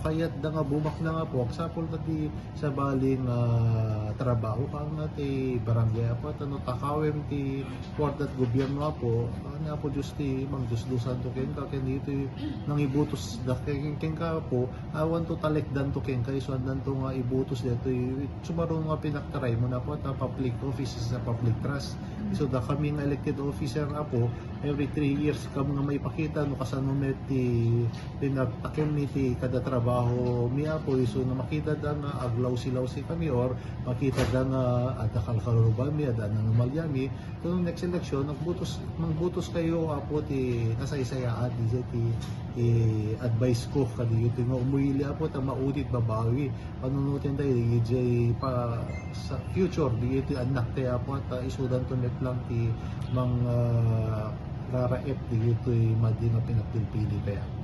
kayat da nga bumak na nga po aksapol na ti sa baling trabaho kang nga ti barangay apo at takawem ti kwartat gobyerno apo na po just ti mangdusdusan to ken ka ken dito nang ibutos da ken ka po awan to talekdan to ken ka iso andan to nga ibutos dito sumaro nga pinaktaray mo na po at public offices sa public trust iso da kami nga elected officer apo every 3 years kam nga maipakita no kasano met ti pinagtakim ni ti kada trabaho mi apo iso na makita da nga aglaw silaw si kami or makita da nga ada kalkaluba mi ada anomalya mi so next election mangbutos kayo apo ti kasaysayaan ti advice ko kadi ito nga umuili apo ta maudit babawi panunutin tayo di pa sa future di ito anak tayo apo at isudan to net lang ti mang raraep di ito madi nga pinagpilpili kaya